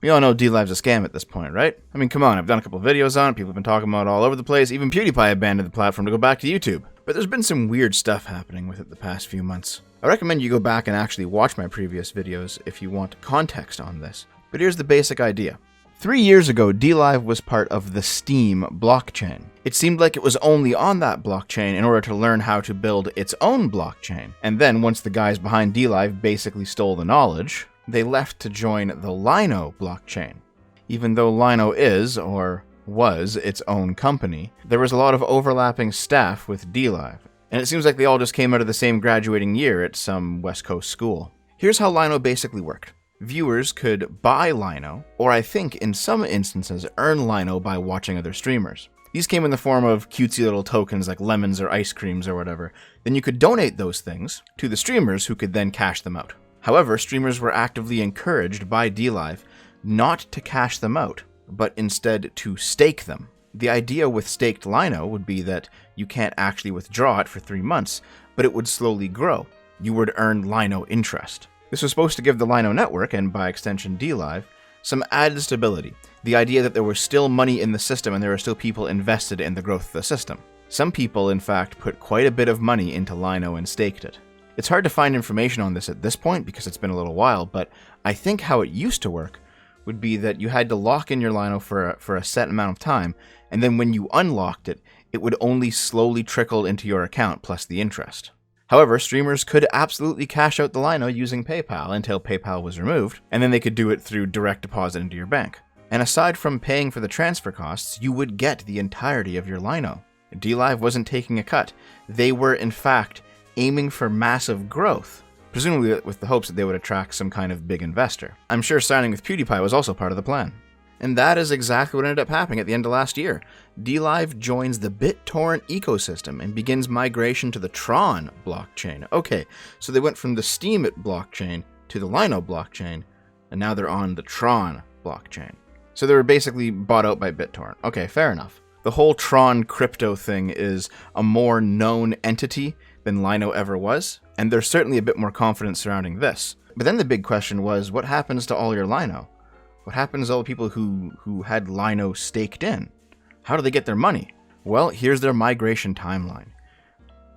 We all know DLive's a scam at this point, right? I mean, come on, I've done a couple of videos on it, people have been talking about it all over the place, even PewDiePie abandoned the platform to go back to YouTube. But there's been some weird stuff happening with it the past few months. I recommend you go back and actually watch my previous videos if you want context on this. But here's the basic idea. 3 years ago, DLive was part of the Steam blockchain. It seemed like it was only on that blockchain in order to learn how to build its own blockchain. And then, once the guys behind DLive basically stole the knowledge, they left to join the Lino blockchain. Even though Lino is, or was, its own company, there was a lot of overlapping staff with DLive. And it seems like they all just came out of the same graduating year at some West Coast school. Here's how Lino basically worked. Viewers could buy Lino, or I think in some instances earn Lino by watching other streamers. These came in the form of cutesy little tokens like lemons or ice creams or whatever. Then you could donate those things to the streamers who could then cash them out. However, streamers were actively encouraged by DLive not to cash them out, but instead to stake them. The idea with staked Lino would be that you can't actually withdraw it for 3 months, but it would slowly grow. You would earn Lino interest. This was supposed to give the Lino network, and by extension DLive, some added stability. The idea that there was still money in the system and there were still people invested in the growth of the system. Some people, in fact, put quite a bit of money into Lino and staked it. It's hard to find information on this at this point because it's been a little while, but I think how it used to work would be that you had to lock in your Lino for a set amount of time, and then when you unlocked it, it would only slowly trickle into your account plus the interest. However, streamers could absolutely cash out the Lino using PayPal until PayPal was removed, and then they could do it through direct deposit into your bank. And aside from paying for the transfer costs, you would get the entirety of your Lino. DLive wasn't taking a cut. They were, in fact, aiming for massive growth, presumably with the hopes that they would attract some kind of big investor. I'm sure signing with PewDiePie was also part of the plan. And that is exactly what ended up happening at the end of last year. DLive joins the BitTorrent ecosystem and begins migration to the TRON blockchain. Okay, so they went from the Steam blockchain to the Lino blockchain, and now they're on the TRON blockchain. So they were basically bought out by BitTorrent. Okay, fair enough. The whole TRON crypto thing is a more known entity than Lino ever was, and there's certainly a bit more confidence surrounding this. But then the big question was, what happens to all your Lino? What happens to all the people who had Lino staked in? How do they get their money? Well, here's their migration timeline.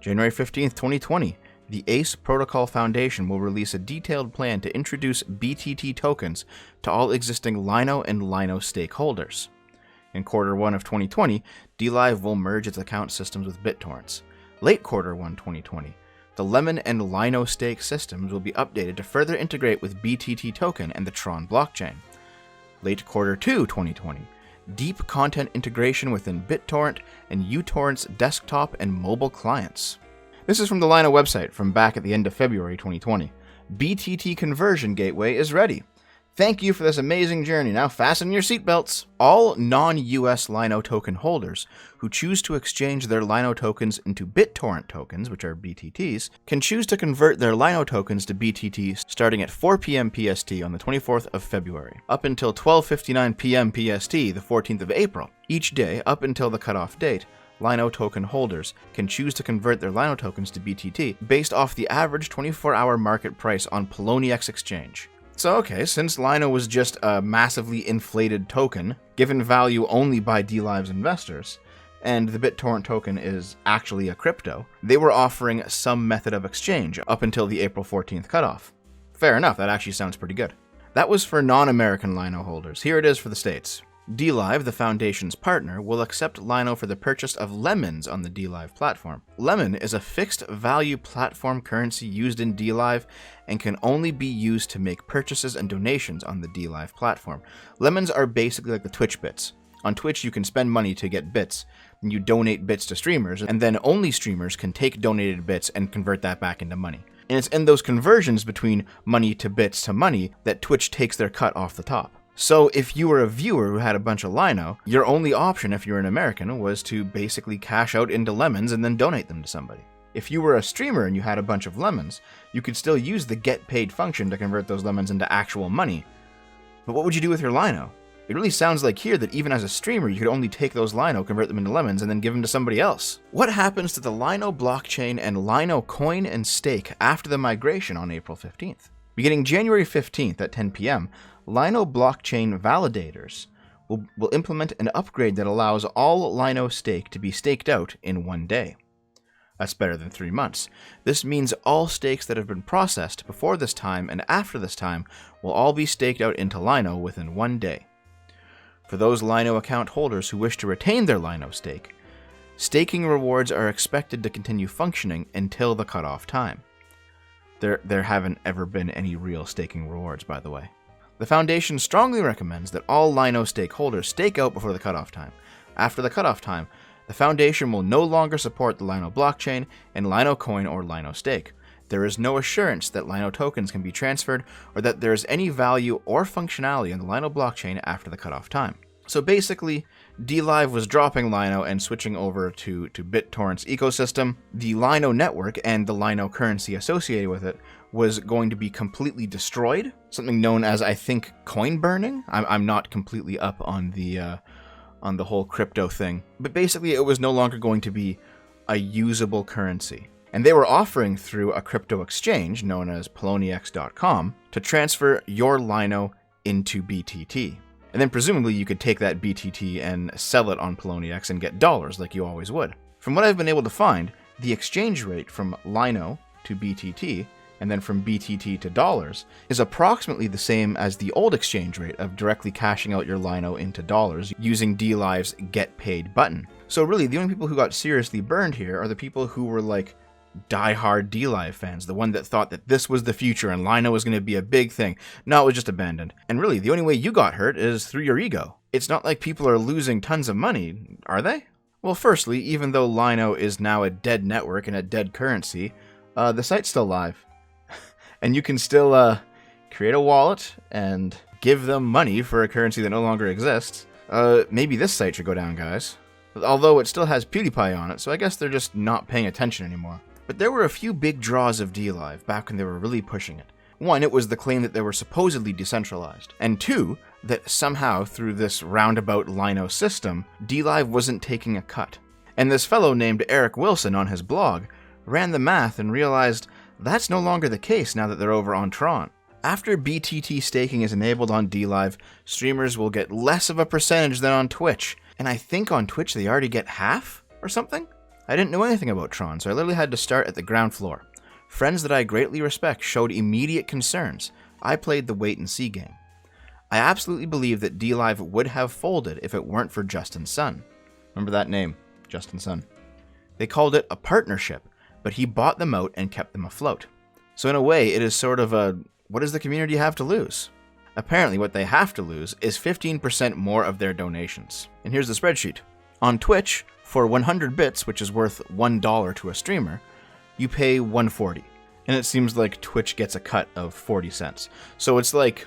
January 15th, 2020, the ACE Protocol Foundation will release a detailed plan to introduce BTT tokens to all existing Lino and Lino stakeholders. In Q1 of 2020, DLive will merge its account systems with BitTorrent's. Late Q1 2020, the Lemon and Lino stake systems will be updated to further integrate with BTT token and the TRON blockchain. Late Q2 2020, deep content integration within BitTorrent and uTorrent's desktop and mobile clients. This is from the Lino website from back at the end of February 2020. BTT conversion gateway is ready. Thank you for this amazing journey. Now fasten your seatbelts. All non-US Lino token holders who choose to exchange their Lino tokens into BitTorrent tokens, which are BTTs, can choose to convert their Lino tokens to BTTs starting at 4 p.m. PST on the 24th of February, up until 12:59 p.m. PST, the 14th of April. Each day, up until the cutoff date, Lino token holders can choose to convert their Lino tokens to BTT based off the average 24-hour market price on Poloniex exchange. So okay, since Lino was just a massively inflated token, given value only by DLive's investors, and the BitTorrent token is actually a crypto, they were offering some method of exchange up until the April 14th cutoff. Fair enough, that actually sounds pretty good. That was for non-American Lino holders. Here it is for the States. DLive, the foundation's partner, will accept Lino for the purchase of lemons on the DLive platform. Lemon is a fixed value platform currency used in DLive and can only be used to make purchases and donations on the DLive platform. Lemons are basically like the Twitch bits. On Twitch, you can spend money to get bits, and you donate bits to streamers, and then only streamers can take donated bits and convert that back into money. And it's in those conversions between money to bits to money that Twitch takes their cut off the top. So if you were a viewer who had a bunch of Lino, your only option if you're an American was to basically cash out into lemons and then donate them to somebody. If you were a streamer and you had a bunch of lemons, you could still use the get paid function to convert those lemons into actual money. But what would you do with your Lino? It really sounds like here that even as a streamer, you could only take those Lino, convert them into lemons, and then give them to somebody else. What happens to the Lino blockchain and Lino coin and stake after the migration on April 15th? Beginning January 15th at 10 p.m., Lino blockchain validators will implement an upgrade that allows all Lino stake to be staked out in 1 day. That's better than 3 months. This means all stakes that have been processed before this time and after this time will all be staked out into Lino within 1 day. For those Lino account holders who wish to retain their Lino stake, staking rewards are expected to continue functioning until the cutoff time. There haven't ever been any real staking rewards, by the way. The Foundation strongly recommends that all Lino stakeholders stake out before the cutoff time. After the cutoff time, the Foundation will no longer support the Lino blockchain and Lino coin or Lino stake. There is no assurance that Lino tokens can be transferred or that there is any value or functionality in the Lino blockchain after the cutoff time. So basically, DLive was dropping Lino and switching over to BitTorrent's ecosystem. The Lino network and the Lino currency associated with it was going to be completely destroyed, something known as, I think, coin burning. I'm not completely up on the whole crypto thing, but basically it was no longer going to be a usable currency. And they were offering through a crypto exchange known as Poloniex.com to transfer your Lino into BTT. And then presumably you could take that BTT and sell it on Poloniex and get dollars like you always would. From what I've been able to find, the exchange rate from Lino to BTT and then from BTT to dollars is approximately the same as the old exchange rate of directly cashing out your Lino into dollars using DLive's Get Paid button. So really, the only people who got seriously burned here are the people who were like die-hard DLive fans, the one that thought that this was the future and Lino was going to be a big thing. No, it was just abandoned. And really, the only way you got hurt is through your ego. It's not like people are losing tons of money, are they? Well, firstly, even though Lino is now a dead network and a dead currency, the site's still live. And you can still create a wallet and give them money for a currency that no longer exists. Maybe this site should go down, guys. Although it still has PewDiePie on it, so I guess they're just not paying attention anymore. But there were a few big draws of DLive back when they were really pushing it. One, it was the claim that they were supposedly decentralized. And two, that somehow through this roundabout Lino system, DLive wasn't taking a cut. And this fellow named Eric Wilson on his blog ran the math and realized that's no longer the case now that they're over on TRON. After BTT staking is enabled on DLive, streamers will get less of a percentage than on Twitch. And I think on Twitch they already get half or something? I didn't know anything about TRON, so I literally had to start at the ground floor. Friends that I greatly respect showed immediate concerns. I played the wait-and-see game. I absolutely believe that DLive would have folded if it weren't for Justin Sun. Remember that name, Justin Sun. They called it a partnership, but he bought them out and kept them afloat. So in a way, it is sort of a, what does the community have to lose? Apparently what they have to lose is 15% more of their donations. And here's the spreadsheet. On Twitch, for 100 bits, which is worth $1 to a streamer, you pay $1.40. And it seems like Twitch gets a cut of 40 cents. So it's like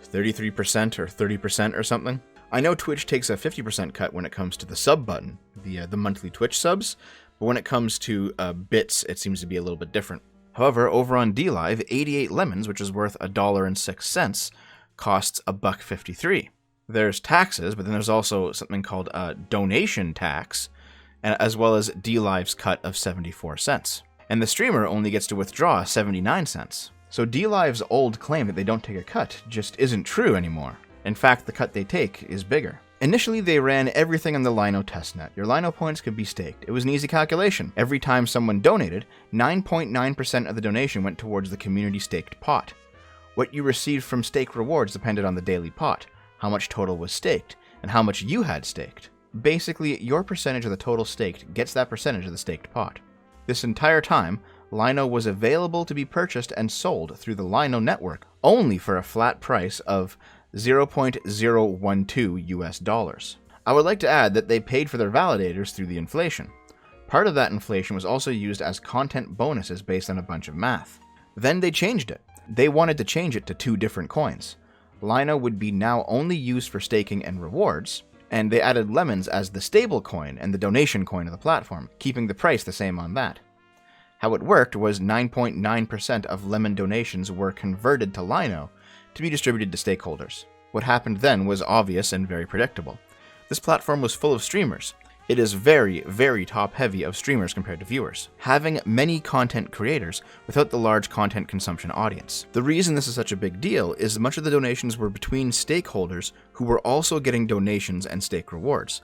33% or 30% or something. I know Twitch takes a 50% cut when it comes to the sub button, the monthly Twitch subs, but when it comes to bits, it seems to be a little bit different. However, over on DLive, 88 lemons, which is worth $1.06, costs $1.53. There's taxes, but then there's also something called donation tax, as well as DLive's cut of 74 cents. And the streamer only gets to withdraw 79 cents. So DLive's old claim that they don't take a cut just isn't true anymore. In fact, the cut they take is bigger. Initially, they ran everything on the Lino testnet. Your Lino points could be staked. It was an easy calculation. Every time someone donated, 9.9% of the donation went towards the community staked pot. What you received from stake rewards depended on the daily pot, how much total was staked, and how much you had staked. Basically, your percentage of the total staked gets that percentage of the staked pot. This entire time, Lino was available to be purchased and sold through the Lino network only for a flat price of $0.012 US. I would like to add that they paid for their validators through the inflation. Part of that inflation was also used as content bonuses based on a bunch of math. Then they changed it. They wanted to change it to 2 different coins. Lino would be now only used for staking and rewards, and they added lemons as the stable coin and the donation coin of the platform, keeping the price the same on that. How it worked was 9.9% of lemon donations were converted to Lino to be distributed to stakeholders. What happened then was obvious and very predictable. This platform was full of streamers. It is very, very top-heavy of streamers compared to viewers, having many content creators without the large content consumption audience. The reason this is such a big deal is much of the donations were between stakeholders who were also getting donations and stake rewards.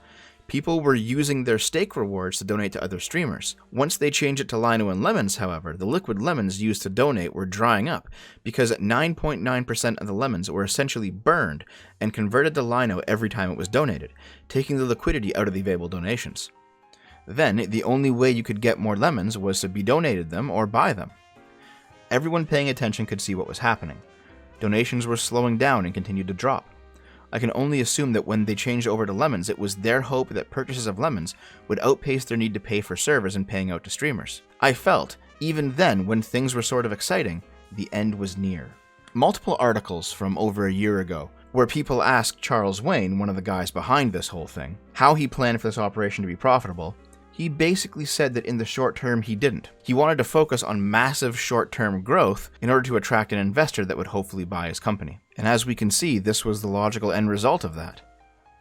People were using their stake rewards to donate to other streamers. Once they changed it to Lino and lemons, however, the liquid lemons used to donate were drying up because 9.9% of the lemons were essentially burned and converted to Lino every time it was donated, taking the liquidity out of the available donations. Then, the only way you could get more lemons was to be donated them or buy them. Everyone paying attention could see what was happening. Donations were slowing down and continued to drop. I can only assume that when they changed over to lemons, it was their hope that purchases of lemons would outpace their need to pay for servers and paying out to streamers. I felt, even then when things were sort of exciting, the end was near. Multiple articles from over a year ago, where people asked Charles Wayne, one of the guys behind this whole thing, how he planned for this operation to be profitable. He basically said that in the short term he didn't. He wanted to focus on massive short-term growth in order to attract an investor that would hopefully buy his company. And as we can see, this was the logical end result of that.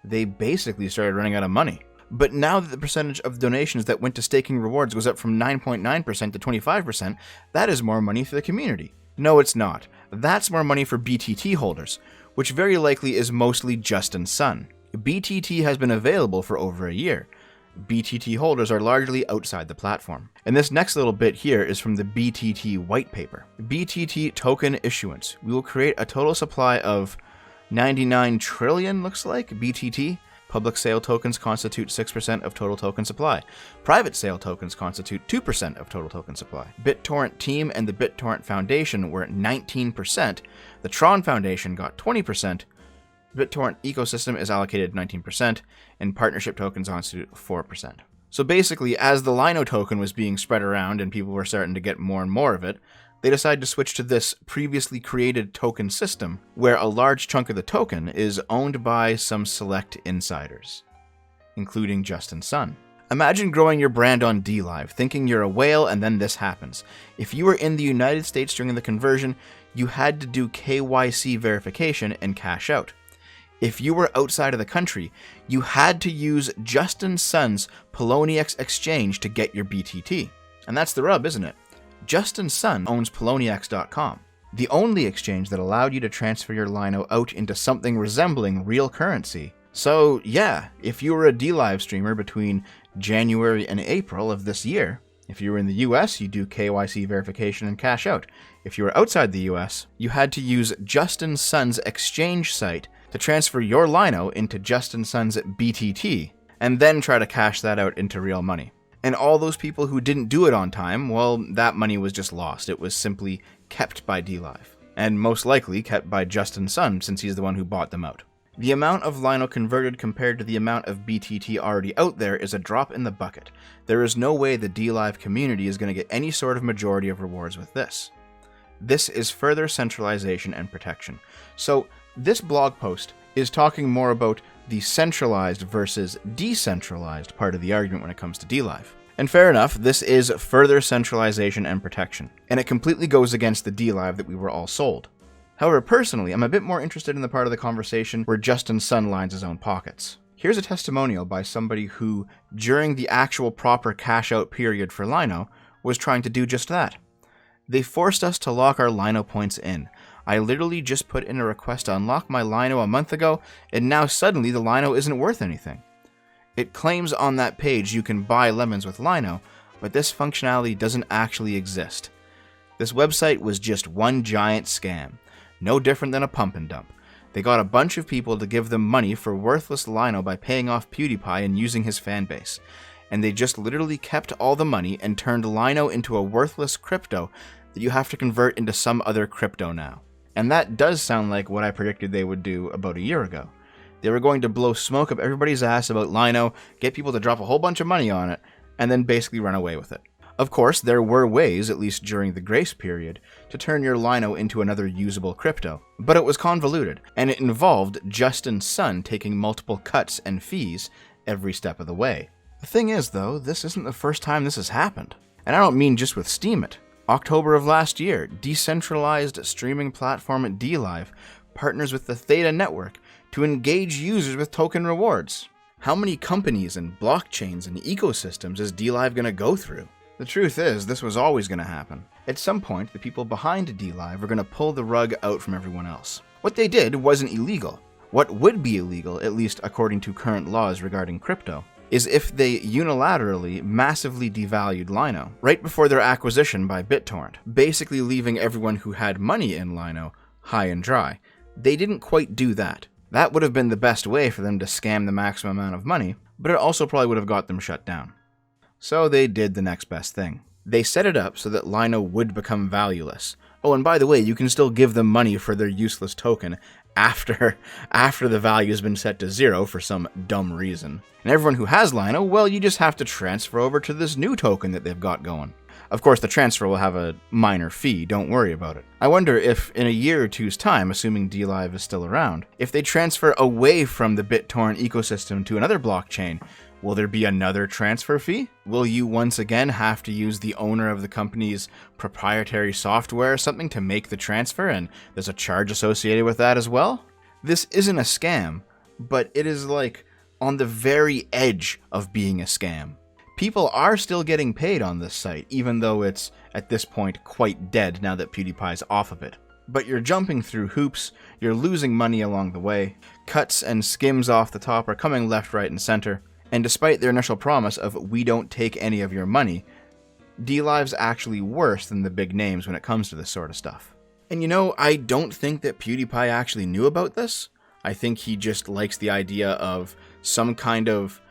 They basically started running out of money. But now that the percentage of donations that went to staking rewards goes up from 9.9% to 25%, that is more money for the community. No, it's not. That's more money for BTT holders, which very likely is mostly Justin Sun. BTT has been available for over a year. BTT holders are largely outside the platform. And this next little bit here is from the BTT white paper. BTT token issuance. We will create a total supply of 99 trillion, looks like, BTT. Public sale tokens constitute 6% of total token supply. Private sale tokens constitute 2% of total token supply. BitTorrent team and the BitTorrent Foundation were at 19%. The TRON Foundation got 20%. BitTorrent ecosystem is allocated 19%, and partnership tokens constitute 4%. So basically, as the Lino token was being spread around and people were starting to get more and more of it, they decided to switch to this previously created token system, where a large chunk of the token is owned by some select insiders, including Justin Sun. Imagine growing your brand on DLive, thinking you're a whale, and then this happens. If you were in the United States during the conversion, you had to do KYC verification and cash out. If you were outside of the country, you had to use Justin Sun's Poloniex exchange to get your BTT. And that's the rub, isn't it? Justin Sun owns Poloniex.com, the only exchange that allowed you to transfer your Lino out into something resembling real currency. So yeah, if you were a DLive streamer between January and April of this year, if you were in the US, you do KYC verification and cash out. If you were outside the US, you had to use Justin Sun's exchange site to transfer your Lino into Justin Sun's BTT, and then try to cash that out into real money. And all those people who didn't do it on time, well, that money was just lost. It was simply kept by DLive, and most likely kept by Justin Sun, since he's the one who bought them out. The amount of Lino converted compared to the amount of BTT already out there is a drop in the bucket. There is no way the DLive community is going to get any sort of majority of rewards with this. This is further centralization and protection. So, this blog post is talking more about the centralized versus decentralized part of the argument when it comes to DLive. And fair enough, this is further centralization and protection, and it completely goes against the DLive that we were all sold. However, personally, I'm a bit more interested in the part of the conversation where Justin Sun lines his own pockets. Here's a testimonial by somebody who, during the actual proper cash-out period for Lino, was trying to do just that. They forced us to lock our Lino points in. I literally just put in a request to unlock my Lino a month ago, and now suddenly the Lino isn't worth anything. It claims on that page you can buy lemons with Lino, but this functionality doesn't actually exist. This website was just one giant scam, no different than a pump and dump. They got a bunch of people to give them money for worthless Lino by paying off PewDiePie and using his fanbase, and they just literally kept all the money and turned Lino into a worthless crypto that you have to convert into some other crypto now. And that does sound like what I predicted they would do about a year ago. They were going to blow smoke up everybody's ass about Lino, get people to drop a whole bunch of money on it, and then basically run away with it. Of course, there were ways, at least during the grace period, to turn your Lino into another usable crypto, but it was convoluted, and it involved Justin Sun taking multiple cuts and fees every step of the way. The thing is, though, this isn't the first time this has happened. And I don't mean just with Steemit. October of last year, decentralized streaming platform DLive partners with the Theta network to engage users with token rewards. How many companies and blockchains and ecosystems is DLive going to go through? The truth is, this was always going to happen. At some point, the people behind DLive were going to pull the rug out from everyone else. What they did wasn't illegal. What would be illegal, at least according to current laws regarding crypto, is if they unilaterally massively devalued Lino right before their acquisition by BitTorrent, basically leaving everyone who had money in Lino high and dry. They didn't quite do that. That would have been the best way for them to scam the maximum amount of money, but it also probably would have got them shut down. So they did the next best thing. They set it up so that Lino would become valueless. Oh, and by the way, you can still give them money for their useless token after the value has been set to 0 for some dumb reason. And everyone who has Lino, well, you just have to transfer over to this new token that they've got going. Of course, the transfer will have a minor fee, don't worry about it. I wonder if in a year or two's time, assuming DLive is still around, if they transfer away from the BitTorrent ecosystem to another blockchain, will there be another transfer fee? Will you once again have to use the owner of the company's proprietary software or something to make the transfer, and there's a charge associated with that as well? This isn't a scam, but it is like on the very edge of being a scam. People are still getting paid on this site, even though it's, at this point, quite dead now that PewDiePie's off of it. But you're jumping through hoops, you're losing money along the way, cuts and skims off the top are coming left, right, and center, and despite their initial promise of "we don't take any of your money," DLive's actually worse than the big names when it comes to this sort of stuff. And you know, I don't think that PewDiePie actually knew about this. I think he just likes the idea of some kind of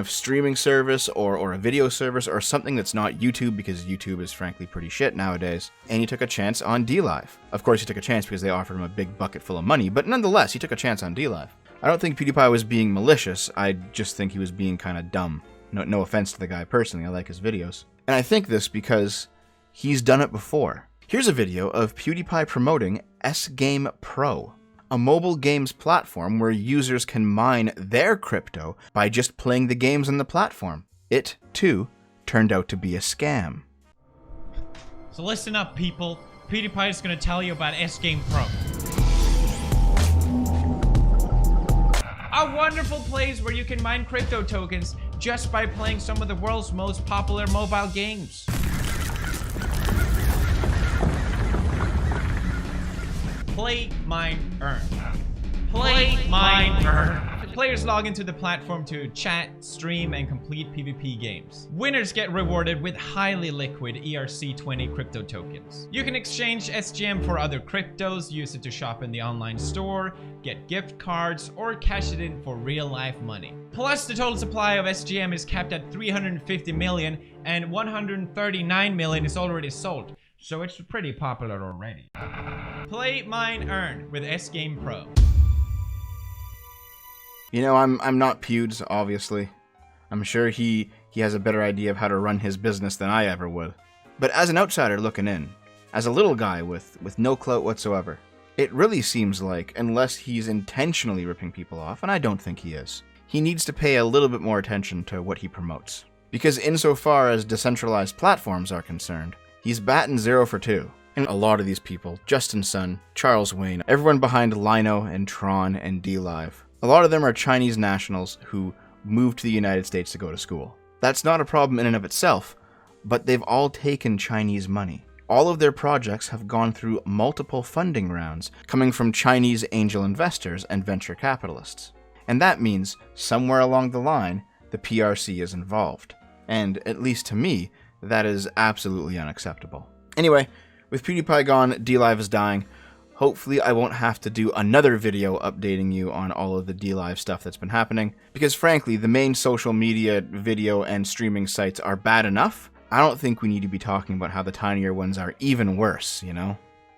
streaming service or a video service or something that's not YouTube, because YouTube is frankly pretty shit nowadays. And he took a chance on DLive. Of course, he took a chance because they offered him a big bucket full of money, but nonetheless, he took a chance on DLive. I don't think PewDiePie was being malicious, I just think he was being kind of dumb. No offense to the guy personally, I like his videos. And I think this because he's done it before. Here's a video of PewDiePie promoting S-Game Pro, a mobile games platform where users can mine their crypto by just playing the games on the platform. It, too, turned out to be a scam. So listen up, people. PewDiePie is going to tell you about S-Game Pro. A wonderful place where you can mine crypto tokens just by playing some of the world's most popular mobile games. Play, mine, earn. Play, mine, earn. Players log into the platform to chat, stream, and complete PvP games. Winners get rewarded with highly liquid ERC20 crypto tokens. You can exchange SGM for other cryptos, use it to shop in the online store, get gift cards, or cash it in for real-life money. Plus, the total supply of SGM is capped at 350 million, and 139 million is already sold. So it's pretty popular already. Play, mine, earn with S-Game Pro. You know, I'm not Pewds, obviously. I'm sure he has a better idea of how to run his business than I ever would. But as an outsider looking in, as a little guy with no clout whatsoever, it really seems like, unless he's intentionally ripping people off, and I don't think he is, he needs to pay a little bit more attention to what he promotes. Because insofar as decentralized platforms are concerned, he's batting 0 for 2. And a lot of these people, Justin Sun, Charles Wayne, everyone behind Lino and TRON and DLive, a lot of them are Chinese nationals who moved to the United States to go to school. That's not a problem in and of itself, but they've all taken Chinese money. All of their projects have gone through multiple funding rounds, coming from Chinese angel investors and venture capitalists. And that means, somewhere along the line, the PRC is involved. And, at least to me, that is absolutely unacceptable. Anyway, with PewDiePie gone, DLive is dying. Hopefully I won't have to do another video updating you on all of the DLive stuff that's been happening, because frankly, the main social media, video, and streaming sites are bad enough. I don't think we need to be talking about how the tinier ones are even worse, you know?